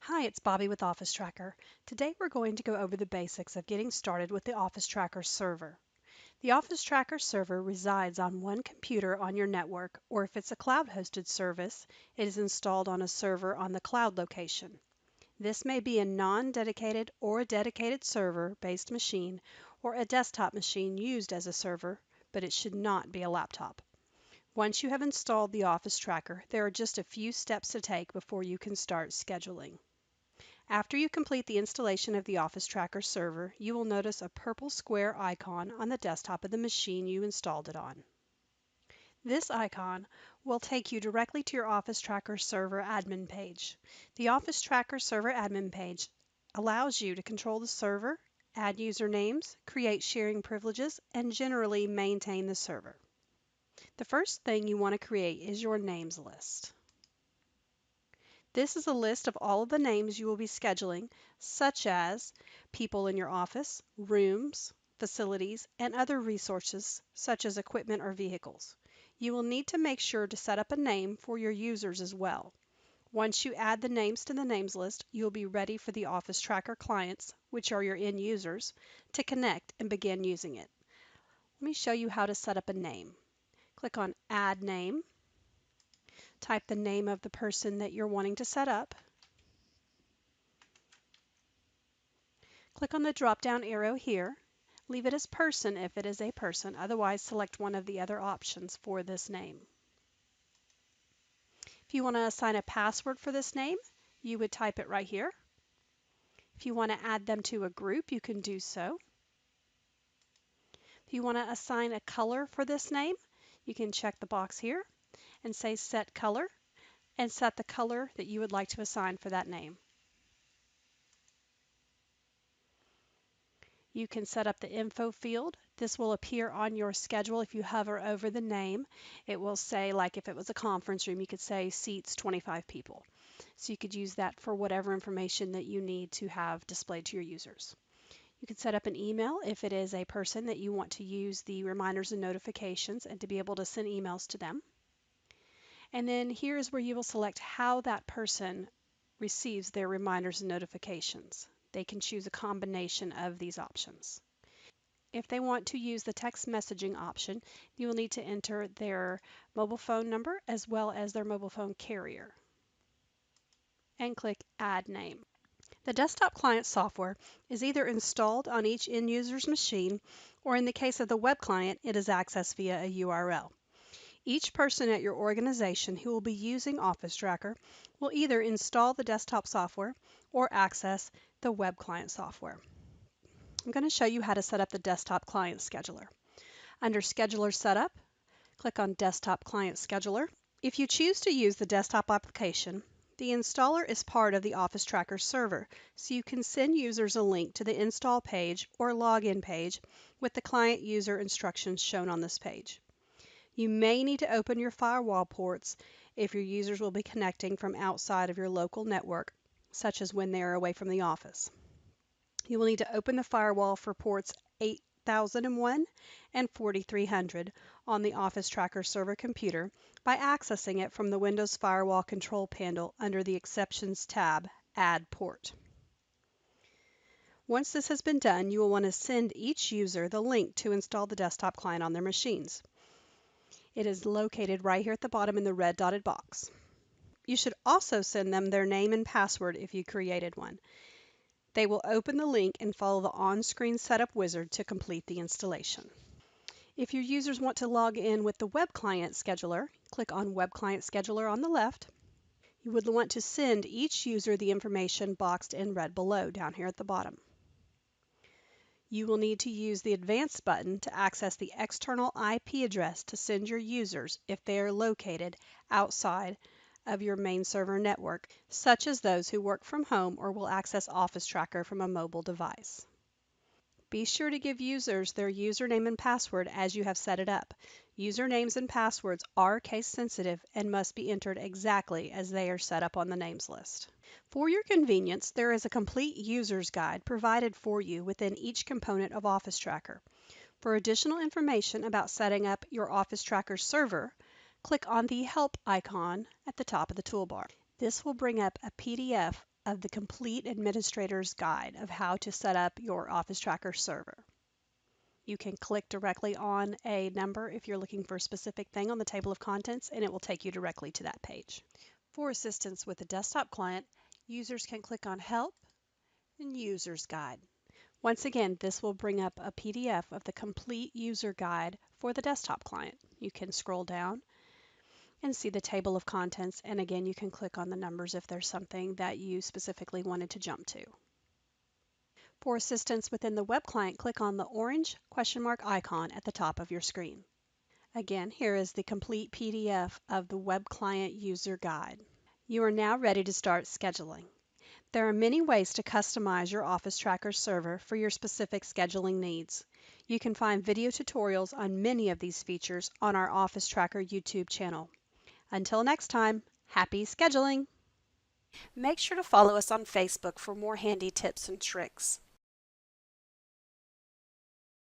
Hi, it's Bobby with Office Tracker. Today we're going to go over the basics of getting started with the Office Tracker server. The Office Tracker server resides on one computer on your network, or if it's a cloud-hosted service, it is installed on a server on the cloud location. This may be a non-dedicated or a dedicated server-based machine, or a desktop machine used as a server, but it should not be a laptop. Once you have installed the Office Tracker, there are just a few steps to take before you can start scheduling. After you complete the installation of the Office Tracker server, you will notice a purple square icon on the desktop of the machine you installed it on. This icon will take you directly to your Office Tracker server admin page. The Office Tracker server admin page allows you to control the server, add usernames, create sharing privileges, and generally maintain the server. The first thing you want to create is your names list. This is a list of all of the names you will be scheduling, such as people in your office, rooms, facilities, and other resources such as equipment or vehicles. You will need to make sure to set up a name for your users as well. Once you add the names to the names list, you'll be ready for the Office Tracker clients, which are your end users, to connect and begin using it. Let me show you how to set up a name. Click on Add Name. Type the name of the person that you're wanting to set up. Click on the drop-down arrow here. Leave it as person if it is a person, otherwise select one of the other options for this name. If you want to assign a password for this name, you would type it right here. If you want to add them to a group, you can do so. If you want to assign a color for this name, you can check the box here and say Set Color, and set the color that you would like to assign for that name. You can set up the info field. This will appear on your schedule if you hover over the name. It will say, like if it was a conference room, you could say seats 25 people. So you could use that for whatever information that you need to have displayed to your users. You can set up an email if it is a person that you want to use the reminders and notifications and to be able to send emails to them. And then here's where you will select how that person receives their reminders and notifications. They can choose a combination of these options. If they want to use the text messaging option, you will need to enter their mobile phone number as well as their mobile phone carrier and click Add Name. The desktop client software is either installed on each end user's machine, or in the case of the web client, it is accessed via a URL. Each person at your organization who will be using Office Tracker will either install the desktop software or access the web client software. I'm going to show you how to set up the desktop client scheduler. Under Scheduler Setup, click on Desktop Client Scheduler. If you choose to use the desktop application, the installer is part of the Office Tracker server, so you can send users a link to the install page or login page with the client user instructions shown on this page. You may need to open your firewall ports if your users will be connecting from outside of your local network, such as when they are away from the office. You will need to open the firewall for ports 8001 and 4300 on the Office Tracker server computer by accessing it from the Windows Firewall Control Panel under the Exceptions tab, Add Port. Once this has been done, you will want to send each user the link to install the desktop client on their machines. It is located right here at the bottom in the red dotted box. You should also send them their name and password if you created one. They will open the link and follow the on-screen setup wizard to complete the installation. If your users want to log in with the Web Client Scheduler, click on Web Client Scheduler on the left. You would want to send each user the information boxed in red below down here at the bottom. You will need to use the Advanced button to access the external IP address to send your users if they are located outside of your main server network, such as those who work from home or will access Office Tracker from a mobile device. Be sure to give users their username and password as you have set it up. Usernames and passwords are case sensitive and must be entered exactly as they are set up on the names list. For your convenience, there is a complete user's guide provided for you within each component of Office Tracker. For additional information about setting up your Office Tracker server, click on the Help icon at the top of the toolbar. This will bring up a PDF of the Complete Administrator's Guide of how to set up your Office Tracker server. You can click directly on a number if you're looking for a specific thing on the table of contents, and it will take you directly to that page. For assistance with the desktop client, users can click on Help and User's Guide. Once again, this will bring up a PDF of the complete user guide for the desktop client. You can scroll down and see the table of contents, and again, you can click on the numbers if there's something that you specifically wanted to jump to. For assistance within the web client, click on the orange question mark icon at the top of your screen. Again, here is the complete PDF of the web client user guide. You are now ready to start scheduling. There are many ways to customize your Office Tracker server for your specific scheduling needs. You can find video tutorials on many of these features on our Office Tracker YouTube channel. Until next time, happy scheduling! Make sure to follow us on Facebook for more handy tips and tricks.